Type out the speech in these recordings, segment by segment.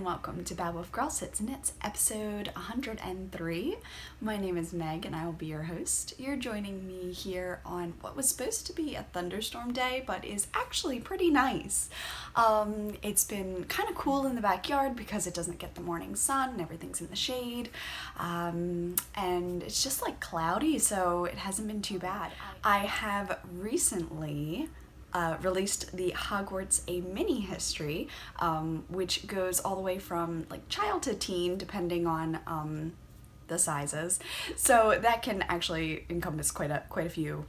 and welcome to Babble of Girl Sits and Knits, episode 103. My name is Meg and I will be your host. You're joining me here on what was supposed to be a thunderstorm day, but is actually pretty nice. It's been kind of cool in the backyard because it doesn't get the morning sun and everything's in the shade. And it's just like cloudy, so it hasn't been too bad. I have recently released the Hogwarts A Mini History, which goes all the way from like child to teen, depending on the sizes. So that can actually encompass quite a few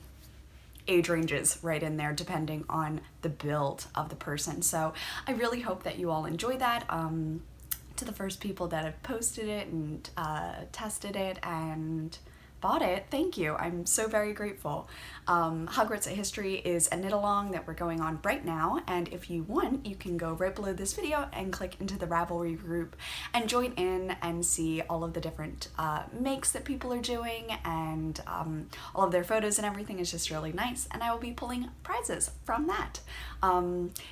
age ranges right in there, depending on the build of the person. So I really hope that you all enjoy that. To the first people that have posted it and tested it and bought it, thank you. I'm so very grateful. Hogwarts A History is a knit along that we're going on right now, and if you want, you can go right below this video and click into the Ravelry group and join in and see all of the different makes that people are doing, and all of their photos and everything is just really nice, and I will be pulling prizes from that.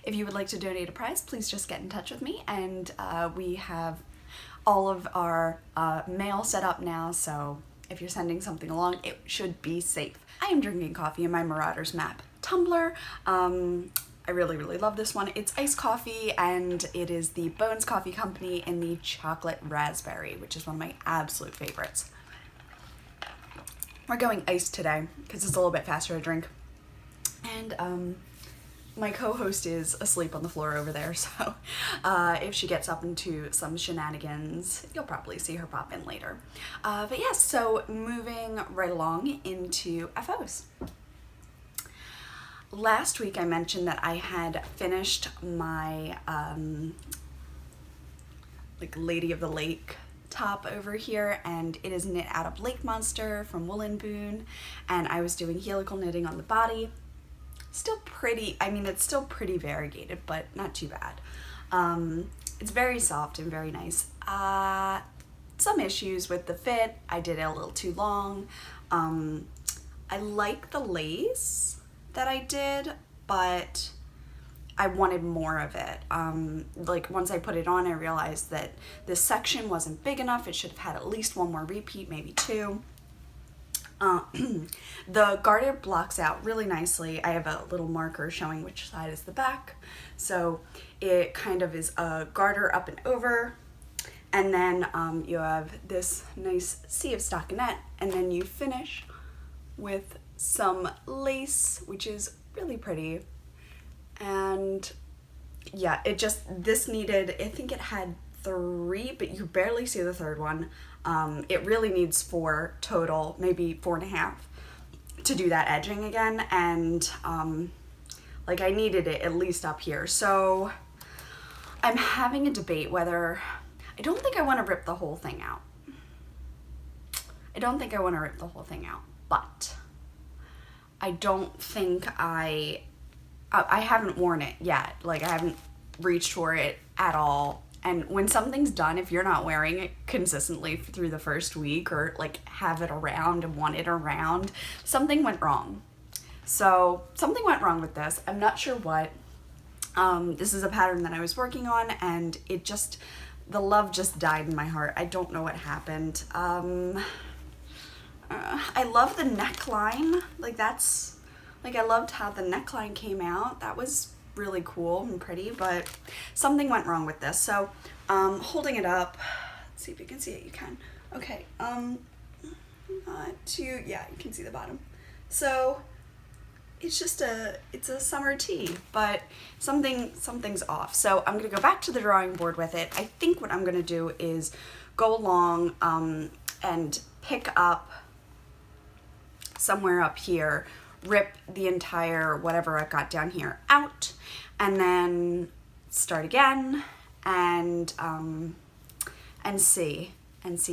If you would like to donate a prize, please just get in touch with me, and we have all of our mail set up now, so if you're sending something along, it should be safe. I am drinking coffee in my Marauders Map tumbler. I really love this one. It's iced coffee, and it is the Bones Coffee Company in the chocolate raspberry, which is one of my absolute favorites. We're going iced today because it's a little bit faster to drink. And my co-host is asleep on the floor over there, so if she gets up into some shenanigans, you'll probably see her pop in later. But yes, so moving right along into FOs. Last week I mentioned that I had finished my like Lady of the Lake top over here, and it is knit out of Lake Monster from Wool and Boone, and I was doing helical knitting on the body. Still pretty, I mean, it's still pretty variegated, but not too bad. It's very soft and very nice. Some issues with the fit. I did it a little too long. I like the lace that I did, but I wanted more of it. Like once I put it on, I realized that this section wasn't big enough. It should have had at least one more repeat, maybe two. The garter blocks out really nicely. I have a little marker showing which side is the back. So it kind of is a garter up and over. And then you have this nice sea of stockinette. And then you finish with some lace, which is really pretty. And yeah, this needed, I think it had 3, but you barely see the third one. It really needs 4 total, maybe 4.5 to do that edging again, and like I needed it at least up here. So I'm having a debate whether, I don't think I want to rip the whole thing out. But I don't think I haven't worn it yet. Like I haven't reached for it at all. And when something's done, if you're not wearing it consistently through the first week, or like have it around and want it around, something went wrong. So something went wrong with this. I'm not sure what. This is a pattern that I was working on, and the love just died in my heart. I don't know what happened. I love the neckline. I loved how the neckline came out. That was really cool and pretty, but something went wrong with this. So holding it up, let's see if you can see it. You can. Okay. Yeah, you can see the bottom. So it's a summer tee, but something's off. So I'm gonna go back to the drawing board with it. I think what I'm gonna do is go along and pick up somewhere up here, rip the entire whatever I've got down here out, and then start again and see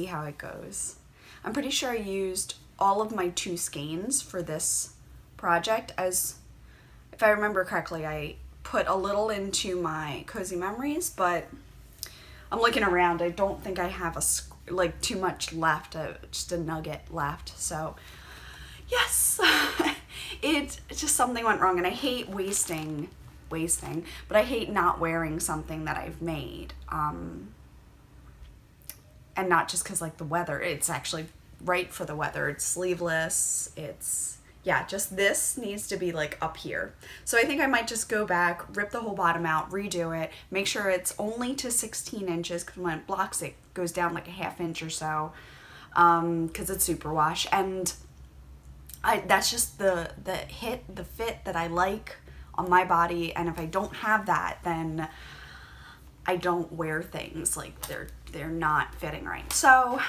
how it goes. I'm pretty sure I used all of my 2 skeins for this project, as if I remember correctly, I put a little into my Cozy Memories, but I'm looking around. I don't think I have too much left, just a nugget left. So yes, it just something went wrong, and I hate wasting, but I hate not wearing something that I've made. and not just because like the weather, it's actually right for the weather. It's sleeveless. It's, yeah, just this needs to be like up here. So I think I might just go back, rip the whole bottom out, redo it, make sure it's only to 16 inches, because when it blocks it goes down like a ½ inch or so, because it's superwash. And that's just the fit that I like on my body. And if I don't have that, then I don't wear things like they're not fitting right. So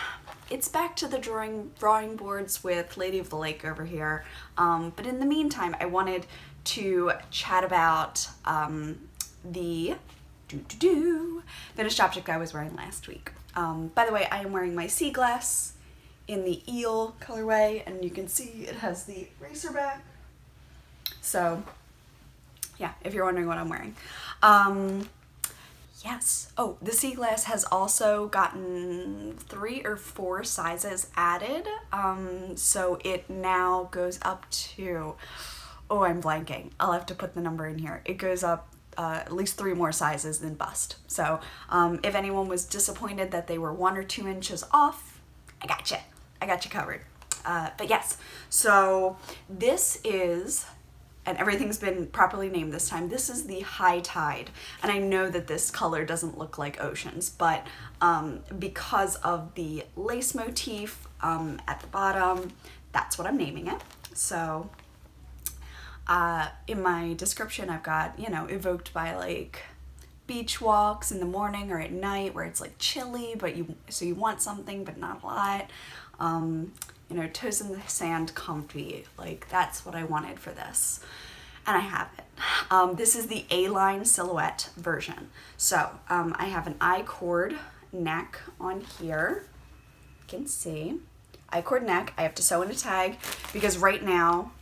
it's back to the drawing boards with Lady of the Lake over here. But in the meantime, I wanted to chat about the finished object I was wearing last week. By the way, I am wearing my sea glass in the eel colorway, and you can see it has the racer back. So yeah, if you're wondering what I'm wearing. Yes. Oh, the sea glass has also gotten 3 or 4 sizes added. So it now goes up to, oh, I'm blanking. I'll have to put the number in here. It goes up at least 3 more sizes than bust. So if anyone was disappointed that they were 1 or 2 inches off, I got you covered. But yes, so this is, and everything's been properly named this time, this is the High Tide. And I know that this color doesn't look like oceans, but because of the lace motif at the bottom, that's what I'm naming it. So in my description, I've got, you know, evoked by like beach walks in the morning or at night where it's like chilly, but you want something, but not a lot. You know, toes in the sand, comfy. Like, that's what I wanted for this. And I have it. This is the A-line silhouette version. So, I have an I-cord neck on here. You can see. I-cord neck. I have to sew in a tag because right now,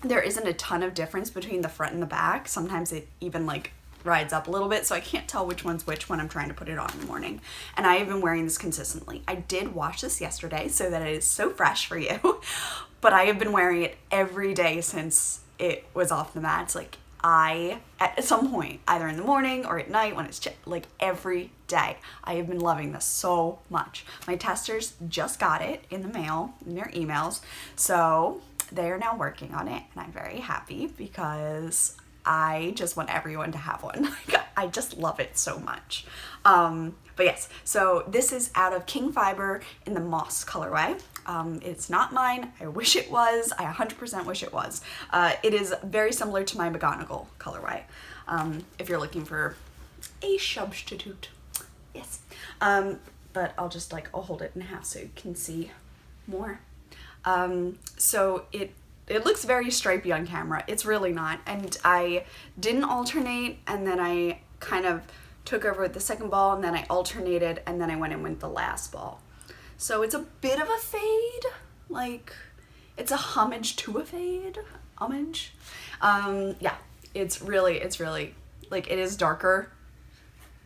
there isn't a ton of difference between the front and the back. Sometimes it even like rides up a little bit, so I can't tell which one's which when I'm trying to put it on in the morning. And I have been wearing this consistently. I did wash this yesterday so that it is so fresh for you, but I have been wearing it every day since it was off the mats. Like, at some point, either in the morning or at night when it's like every day, I have been loving this so much. My testers just got it in the mail, in their emails, so they are now working on it, and I'm very happy because I just want everyone to have one. I just love it so much. But yes, so this is out of King Fiber in the moss colorway. It's not mine. I wish it was. I 100% wish it was. It is very similar to my McGonagall colorway. If you're looking for a substitute. Yes. But I'll hold it in half so you can see more. So it looks very stripey on camera. It's really not. And I didn't alternate, and then I kind of took over with the second ball, and then I alternated, and then I went in with the last ball. So it's a bit of a fade. Like, it's a homage to a fade. Homage. Yeah, it's really, like, it is darker.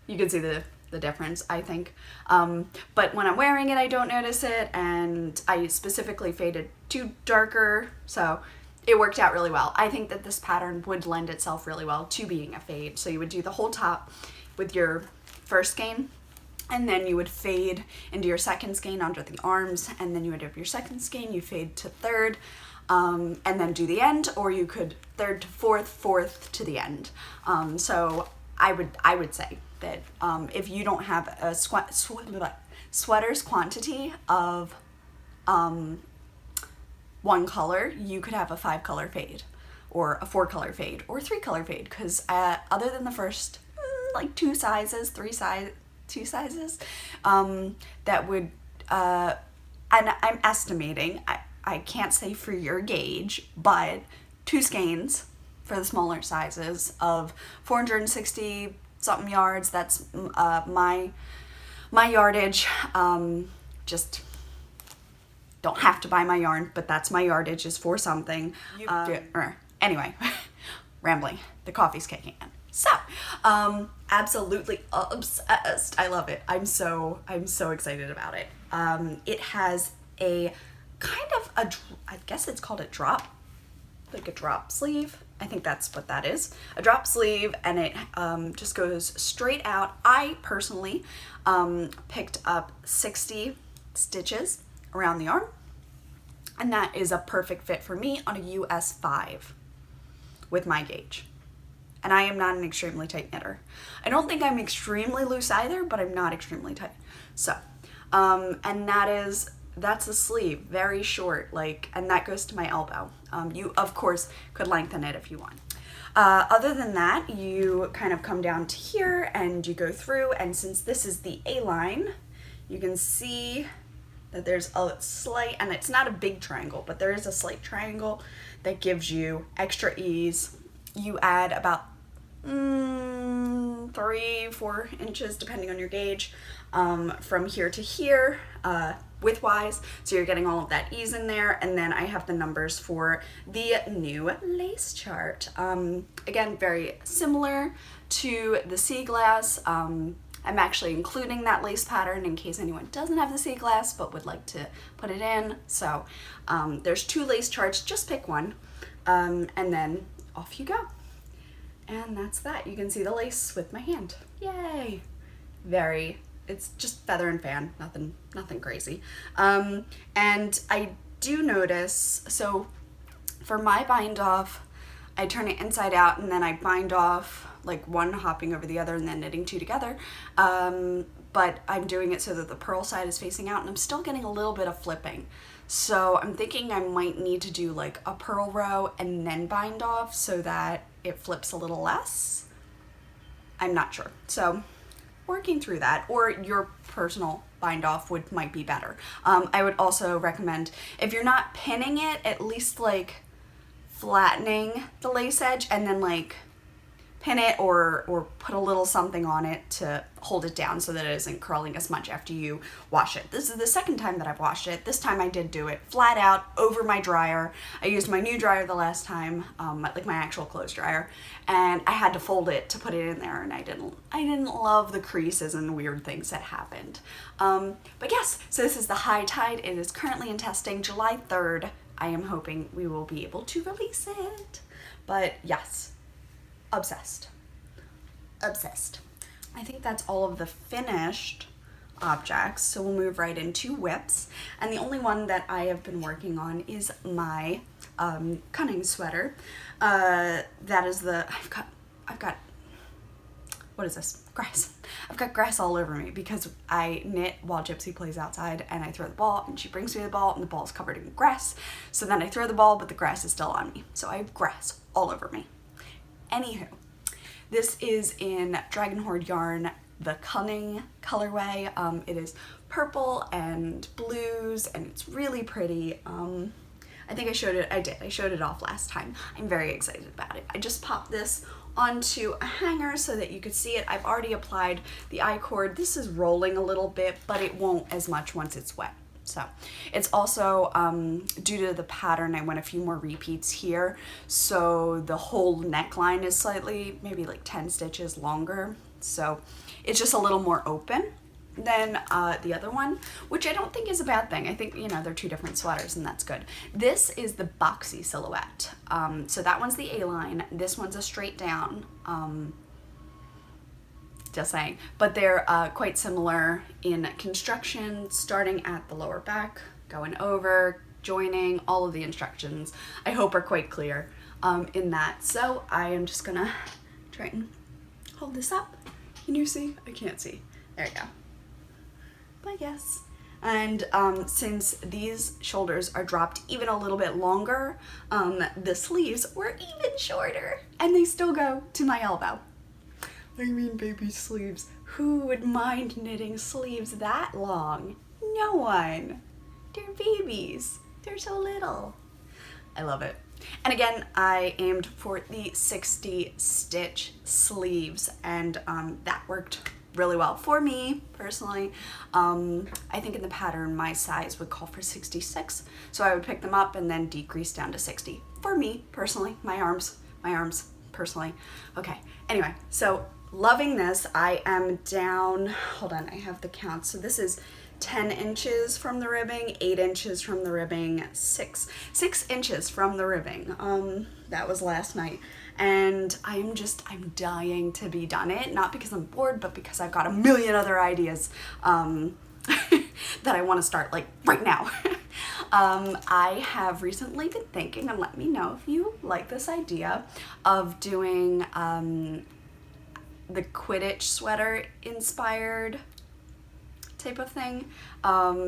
You can see the difference, I think. But when I'm wearing it, I don't notice it, and I specifically faded to darker, so it worked out really well. I think that this pattern would lend itself really well to being a fade. So you would do the whole top with your first skein, and then you would fade into your second skein under the arms, and then you would have your second skein, you fade to third, and then do the end, or you could third to fourth, fourth to the end. So I would say that if you don't have a sweater's quantity of one color, you could have a 5-color fade, or a 4-color fade, or 3-color fade, because other than the first like 2 sizes, 2 sizes, that would, and I'm estimating, I can't say for your gauge, but 2 skeins for the smaller sizes of 460 something yards. That's my yardage. Just don't have to buy my yarn, but that's my yardage, is for something. Anyway, rambling. The coffee's kicking in. So, absolutely obsessed. I love it. I'm so excited about it. It has a kind of I guess it's called a drop, like a drop sleeve. I think that's what that is. A drop sleeve, and it just goes straight out. I personally picked up 60 stitches around the arm, and that is a perfect fit for me on a US 5 with my gauge. And I am not an extremely tight knitter. I don't think I'm extremely loose either, but I'm not extremely tight. So, and that's the sleeve, very short, like, and that goes to my elbow. You, of course, could lengthen it if you want. Other than that, you kind of come down to here and you go through, and since this is the A-line, you can see that there's a slight, and it's not a big triangle, but there is a slight triangle that gives you extra ease. You add about 3-4 inches, depending on your gauge, from here to here, widthwise, so you're getting all of that ease in there. And then I have the numbers for the new lace chart. Again, very similar to the sea glass. I'm actually including that lace pattern in case anyone doesn't have the sea glass but would like to put it in. So there's 2 lace charts, just pick one, and then off you go. And that's that. You can see the lace with my hand. Yay! It's just feather and fan, nothing crazy. And I do notice, so for my bind off, I turn it inside out and then I bind off like one hopping over the other and then knitting 2 together. But I'm doing it so that the purl side is facing out, and I'm still getting a little bit of flipping. So I'm thinking I might need to do like a purl row and then bind off so that it flips a little less. I'm not sure. So working through that, or your personal bind off might be better. I would also recommend, if you're not pinning it, at least like flattening the lace edge and then like pin it or put a little something on it to hold it down so that it isn't curling as much after you wash it. This is the second time that I've washed it. This time I did do it flat out over my dryer. I used my new dryer the last time, like my actual clothes dryer, and I had to fold it to put it in there, and I didn't love the creases and weird things that happened. But yes, so this is the high tide. It is currently in testing. July 3rd, I am hoping we will be able to release it. But yes, obsessed. I think that's all of the finished objects, so we'll move right into whips. And the only one that I have been working on is my Cunning sweater. That is I've got, what is this? Grass. I've got grass all over me because I knit while Gypsy plays outside, and I throw the ball and she brings me the ball and the ball is covered in grass. So then I throw the ball, but the grass is still on me. So I have grass all over me. Anywho, this is in Dragon Horde yarn, the Cunning colorway. It is purple and blues, and it's really pretty. I think I showed it off last time. I'm very excited about it. I just popped this onto a hanger so that you could see it. I've already applied the I-cord. This is rolling a little bit, but it won't as much once it's wet. So it's also, due to the pattern, I went a few more repeats here. So the whole neckline is slightly, maybe like 10 stitches longer. So it's just a little more open than the other one, which I don't think is a bad thing. I think, you know, they're 2 different sweaters, and that's good. This is the boxy silhouette. So that one's the A-line. This one's a straight down. Just saying, but they're quite similar in construction, starting at the lower back, going over, joining. All of the instructions I hope are quite clear in that. So I am just gonna try and hold this up. Can you see? I can't see. There you go. But yes, and since these shoulders are dropped even a little bit longer, the sleeves were even shorter, and they still go to my elbow. I mean, baby sleeves. Who would mind knitting sleeves that long? No one. They're babies. They're so little. I love it. And again, I aimed for the 60 stitch sleeves, and that worked really well for me personally. I think in the pattern my size would call for 66, so I would pick them up and then decrease down to 60 for me personally. My arms personally. Okay, anyway, so loving this. I am down, hold on, I have the count. So this is 10 inches from the ribbing, 8 inches from the ribbing, 6 inches from the ribbing. That was last night. And I'm dying to be done it, not because I'm bored, but because I've got a million other ideas that I want to start like right now. I have recently been thinking, and let me know if you like this idea, of doing the Quidditch sweater inspired type of thing.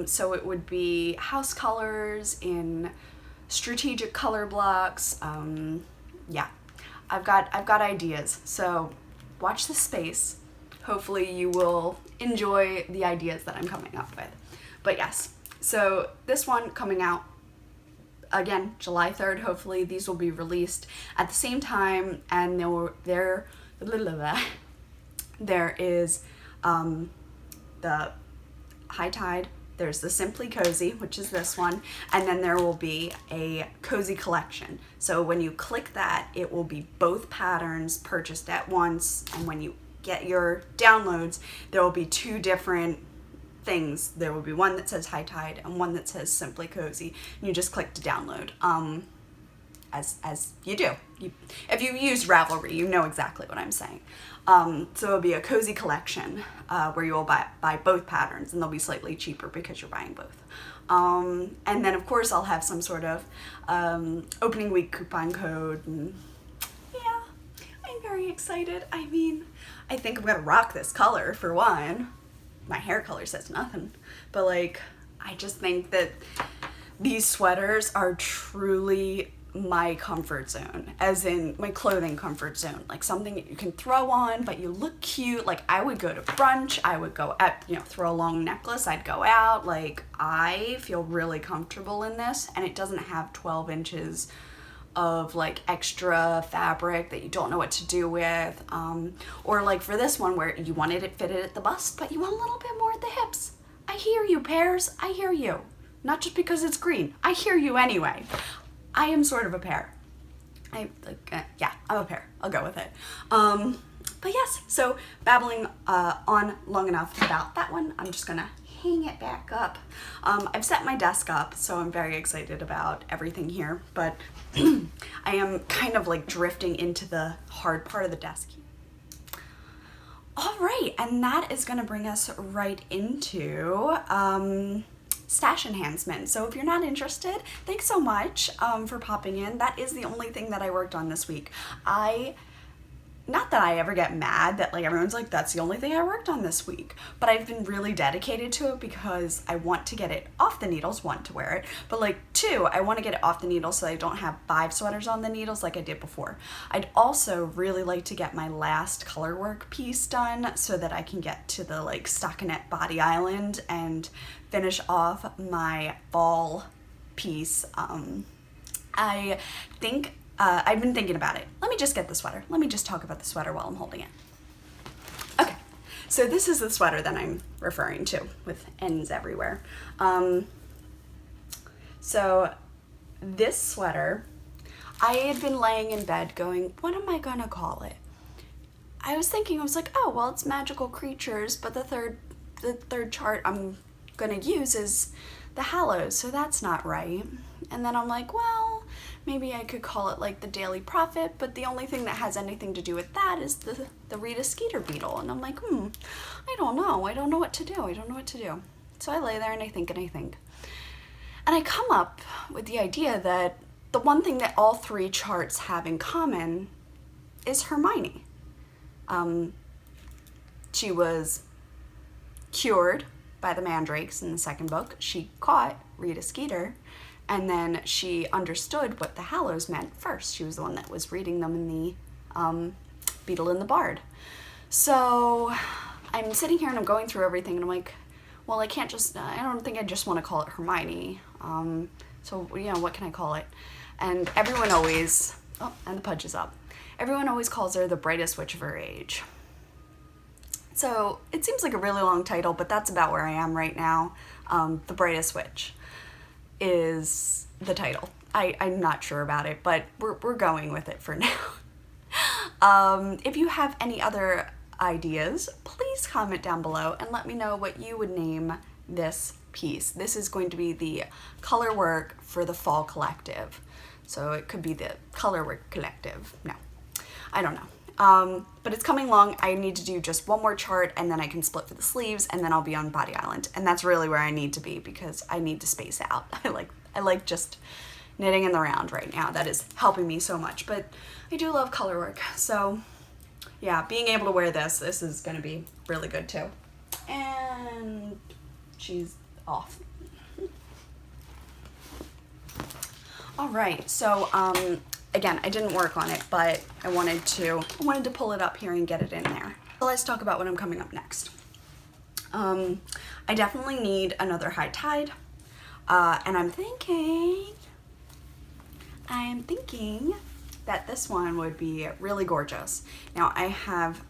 So it would be house colors in strategic color blocks. Yeah, I've got ideas. So watch this space. Hopefully you will enjoy the ideas that I'm coming up with. But yes, so this one coming out again July 3rd. Hopefully these will be released at the same time, and there is the High Tide, there's the Simply Cozy, which is this one, and then there will be a cozy collection. So when you click that, it will be both patterns purchased at once, and when you get your downloads, there will be two different things. There will be one that says High Tide and one that says Simply Cozy, and you just click to download. As you do. If you use Ravelry, you know exactly what I'm saying. So it'll be a cozy collection where you will buy both patterns, and they'll be slightly cheaper because you're buying both. And then of course I'll have some sort of opening week coupon code, and yeah, I'm very excited. I mean, I think I'm gonna rock this color for one. My hair color says nothing, but like, I just think that these sweaters are truly my comfort zone, as in my clothing comfort zone, like something that you can throw on but you look cute. Like, I would go to brunch, I would go at, throw a long necklace, I'd go out. Like, I feel really comfortable in this, and it doesn't have 12 inches of like extra fabric that you don't know what to do with, or like for this one where you wanted it fitted at the bust but you want a little bit more at the hips. I hear you, pears, I hear you. Not just because it's green, I hear you anyway. I am sort of a pear. Yeah, I'm a pear. I'll go with it. But yes, so babbling on long enough about that one, I'm just gonna hang it back up. I've set my desk up, so I'm very excited about everything here, but I am kind of like drifting into the hard part of the desk. All right, and that is gonna bring us right into stash enhancement. So if you're not interested, thanks so much for popping in. That is the only thing that I worked on this week. Not that I ever get mad that like everyone's like, that's the only thing I worked on this week, but I've been really dedicated to it because I want to get it off the needles, one, to wear it, but like two, I want to get it off the needles so I don't have 5 sweaters on the needles like I did before. I'd also really like to get my last color work piece done so that I can get to the like stockinette body island and finish off my fall piece. I think I've been thinking about it. Let me just get the sweater. Let me just talk about the sweater while I'm holding it. Okay, so this is the sweater that I'm referring to with ends everywhere. So this sweater, I had been laying in bed going, what am I gonna call it? I was like, oh, well, it's magical creatures, but the third chart I'm gonna use is the Hallows, so that's not right. And then I'm like, well, maybe I could call it like the Daily Prophet, but the only thing that has anything to do with that is the Rita Skeeter beetle. And I'm like, I don't know what to do. So I lay there and I think. And I come up with the idea that the one thing that all 3 charts have in common is Hermione. She was cured by the mandrakes in the second book. She caught Rita Skeeter, and then she understood what the Hallows meant first. She was the one that was reading them in the Beetle and the Bard. So I'm sitting here and I'm going through everything, and I'm like, well, I don't think I just want to call it Hermione. So, what can I call it? And everyone always, and the pudge is up. Everyone always calls her the brightest witch of her age. So it seems like a really long title, but that's about where I am right now. The Brightest Witch is the title. I'm not sure about it, but we're going with it for now. If you have any other ideas, please comment down below and let me know what you would name this piece. This is going to be the color work for the fall collective. So it could be the color work collective. No, I don't know. But it's coming along. I need to do just one more chart and then I can split for the sleeves and then I'll be on Body Island. And that's really where I need to be because I need to space out. I like just knitting in the round right now. That is helping me so much, but I do love color work. So yeah, being able to wear this is gonna be really good too. And she's off. All right, so again, I didn't work on it, but I wanted to pull it up here and get it in there. So let's talk about what I'm coming up next. I definitely need another high tide, and I'm thinking that this one would be really gorgeous. Now I have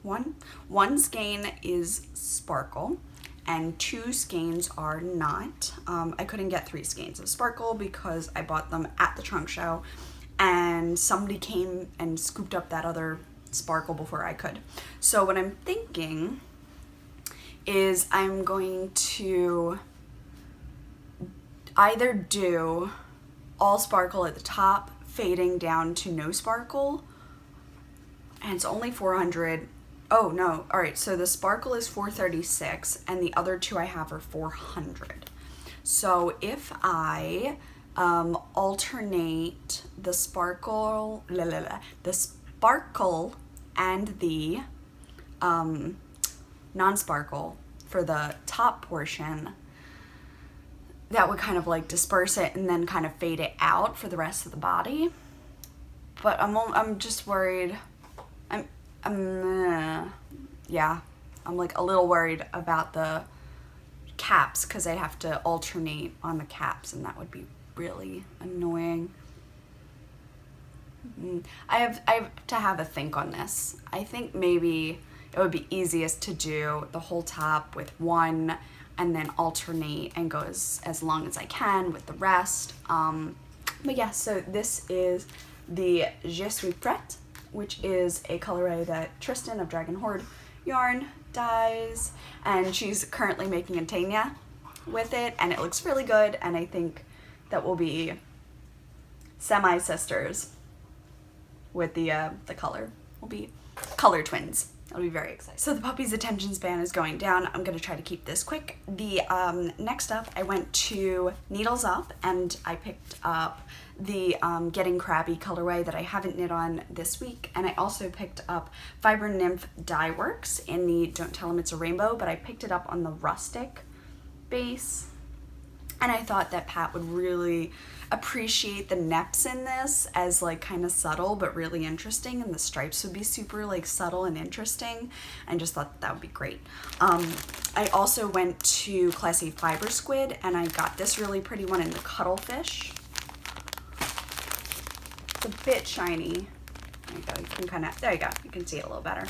one skein is sparkle and 2 skeins are not. I couldn't get 3 skeins of sparkle because I bought them at the trunk show and somebody came and scooped up that other sparkle before I could. So what I'm thinking is I'm going to either do all sparkle at the top, fading down to no sparkle, and it's only 400. Oh no, all right, so the sparkle is 436 and the other 2 I have are 400. So if I alternate the sparkle and the non-sparkle for the top portion, that would kind of like disperse it and then kind of fade it out for the rest of the body. But I'm just worried. Yeah, I'm like a little worried about the caps because I'd have to alternate on the caps and that would be really annoying. I have to have a think on this. I think maybe it would be easiest to do the whole top with one and then alternate and go as long as I can with the rest. But yeah, so this is the Je suis prête, which is a colorway that Tristan of Dragon Horde Yarn dyes, and she's currently making a Tanya with it, and it looks really good, and I think that will be semi-sisters with the color. We'll be color twins. I'll be very excited. So the puppy's attention span is going down. I'm gonna try to keep this quick. The next up, I went to Needles Up and I picked up the Getting Crabby colorway that I haven't knit on this week. And I also picked up Fiber Nymph Dye Works in the Don't Tell 'Em It's a Rainbow, but I picked it up on the rustic base. And I thought that Pat would really appreciate the neps in this as like kind of subtle but really interesting, and the stripes would be super like subtle and interesting, and just thought that would be great. I also went to Classy Fiber Squid and I got this really pretty one in the Cuttlefish. It's a bit shiny. There you go, you can kind of, there you go, you can see it a little better.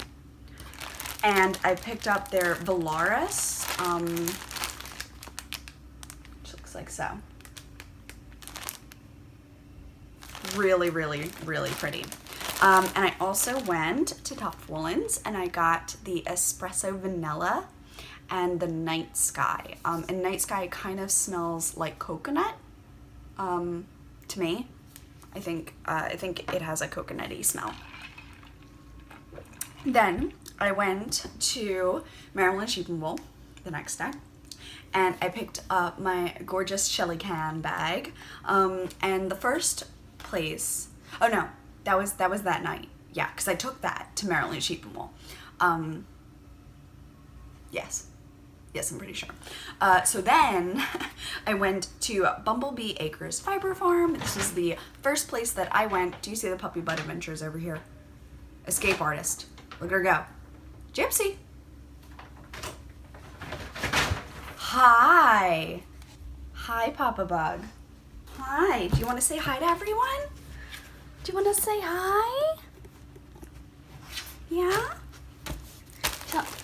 And I picked up their Valaris, which looks like so. Really, really, really pretty. And I also went to Top Woolens and I got the Espresso Vanilla and the Night Sky. And Night Sky kind of smells like coconut to me. I think it has a coconutty smell. Then I went to Maryland Sheep and Wool the next day, and I picked up my gorgeous Shelly Can bag. And the first place, oh no, that was that night. Yeah, because I took that to Maryland Sheep and Wool. Yes, I'm pretty sure. So then I went to Bumblebee Acres Fiber Farm. This is the first place that I went. Do you see the puppy butt adventures over here? Escape artist. Look at her go. Gypsy. Hi. Hi, Papa Bug. Hi. Do you want to say hi to everyone? Do you want to say hi? Yeah?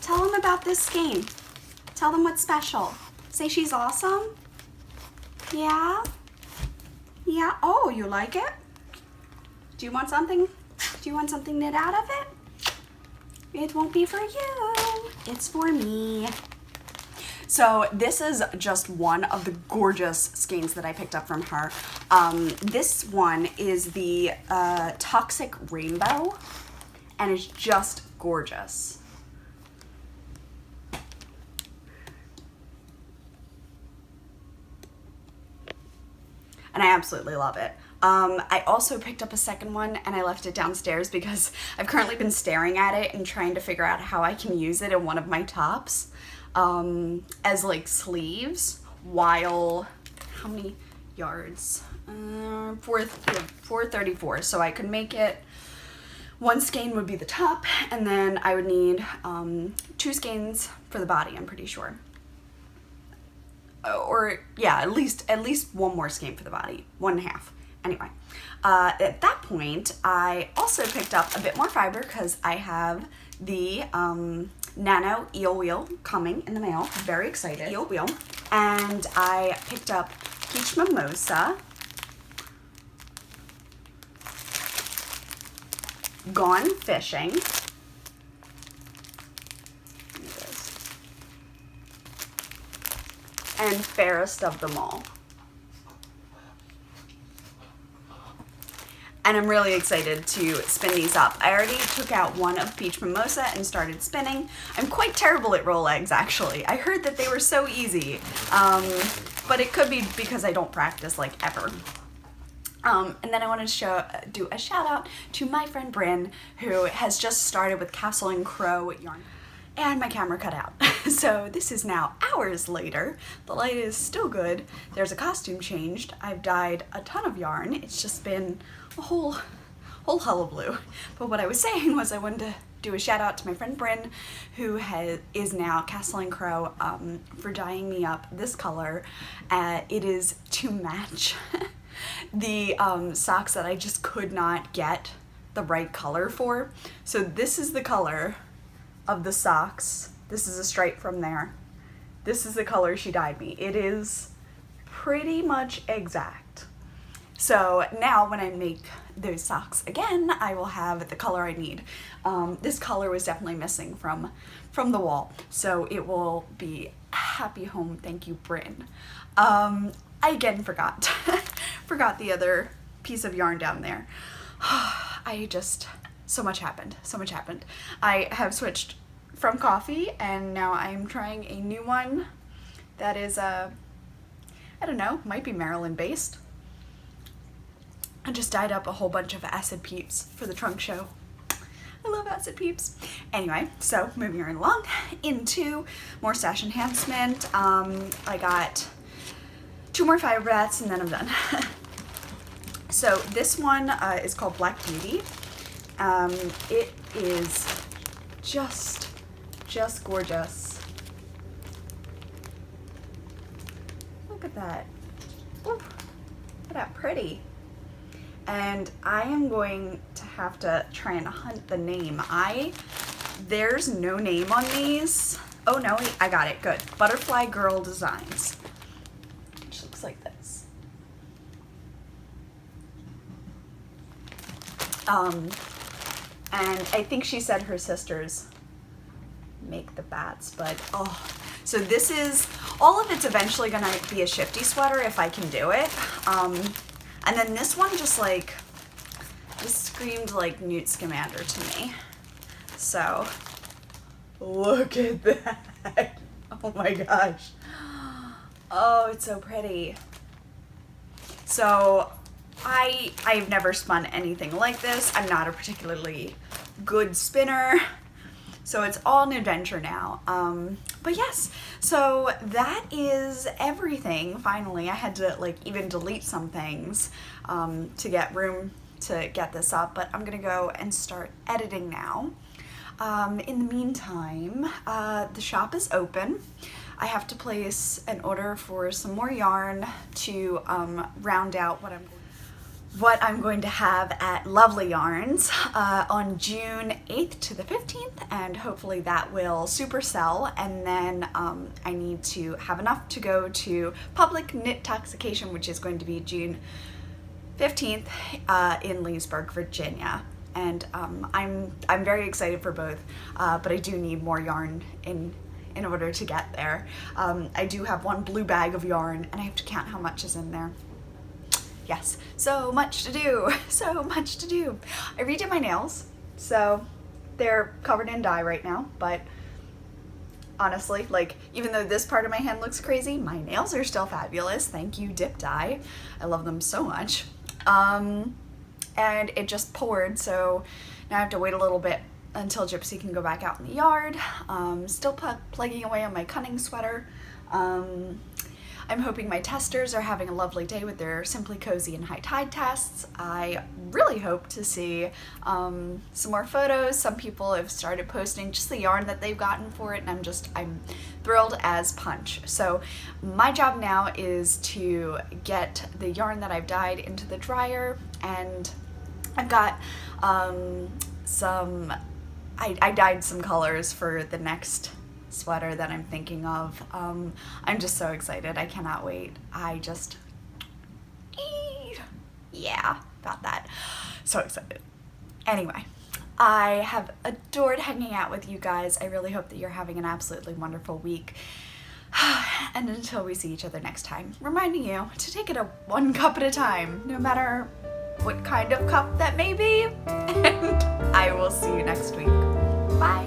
Tell them about this skein. Tell them what's special. Say she's awesome. Yeah? Yeah? Oh, you like it? Do you want something? Do you want something knit out of it? It won't be for you. It's for me. So this is just one of the gorgeous skeins that I picked up from her. This one is the Toxic Rainbow, and it's just gorgeous. And I absolutely love it. I also picked up a second one and I left it downstairs because I've currently been staring at it and trying to figure out how I can use it in one of my tops as like sleeves while, how many yards? 434. So I could make it, one skein would be the top, and then I would need 2 skeins for the body, I'm pretty sure. Or yeah, at least one more skein for the body, 1.5. Anyway, at that point, I also picked up a bit more fiber because I have the Nano Eel Wheel coming in the mail. Very excited. Eel Wheel. And I picked up Peach Mimosa, Gone Fishing, and Fairest of Them All. And I'm really excited to spin these up. I already took out one of Peach Mimosa and started spinning. I'm quite terrible at roll eggs, actually. I heard that they were so easy, but it could be because I don't practice like ever. And then I wanted to do a shout out to my friend Bryn, who has just started with Castle and Crow yarn. And my camera cut out. So this is now hours later. The light is still good. There's a costume changed. I've dyed a ton of yarn. It's just been a whole hullabaloo. But what I was saying was I wanted to do a shout out to my friend Bryn, who is now Castle and Crow, for dyeing me up this color. It is to match the socks that I just could not get the right color for. So this is the color of the socks. This is a stripe from there. This is the color she dyed me. It is pretty much exact. So now when I make those socks again, I will have the color I need. This color was definitely missing from the wall, so it will be happy home. Thank you, Bryn. I again forgot forgot the other piece of yarn down there. So much happened. I have switched from coffee and now I'm trying a new one that is, I don't know, might be Maryland based. I just dyed up a whole bunch of Acid Peeps for the trunk show. I love Acid Peeps. Anyway, so moving right along into more stash enhancement. I got 2 more fiber bats and then I'm done. So this one is called Black Beauty. It is just gorgeous. Look at that. Ooh, look at that pretty. And I am going to have to try and hunt the name. There's no name on these. Oh no, wait, I got it, good. Butterfly Girl Designs. Which looks like this. And I think she said her sisters make the bats, but oh. So this is, all of it's eventually gonna be a shifty sweater if I can do it. And then this one just screamed like Newt Scamander to me. So, look at that. Oh my gosh. Oh, it's so pretty. So, I've never spun anything like this. I'm not a particularly good spinner, so it's all an adventure now. But yes, so that is everything. Finally, I had to like even delete some things to get room to get this up, but I'm gonna go and start editing now. In the meantime, the shop is open. I have to place an order for some more yarn to round out what I'm going to have at Lovely Yarns on June 8th to the 15th, and hopefully that will super sell. And then I need to have enough to go to Public Knit-Toxication, which is going to be June 15th in Leesburg, Virginia. And I'm very excited for both, but I do need more yarn in in order to get there. I do have one blue bag of yarn and I have to count how much is in there. Yes, so much to do, so much to do. I redid my nails, so they're covered in dye right now, but honestly, like, even though this part of my hand looks crazy, my nails are still fabulous. Thank you, Dip Dye. I love them so much. And it just poured, so now I have to wait a little bit until Gypsy can go back out in the yard. Still plugging away on my Cunning sweater. I'm hoping my testers are having a lovely day with their Simply Cozy and High Tide tests. I really hope to see some more photos. Some people have started posting just the yarn that they've gotten for it, and I'm thrilled as punch. So my job now is to get the yarn that I've dyed into the dryer, and I've got I dyed some colors for the next sweater that I'm thinking of. I'm just so excited. I cannot wait. Yeah, about that. So excited. Anyway, I have adored hanging out with you guys. I really hope that you're having an absolutely wonderful week. And until we see each other next time, reminding you to take it one cup at a time, no matter what kind of cup that may be. And I will see you next week. Bye.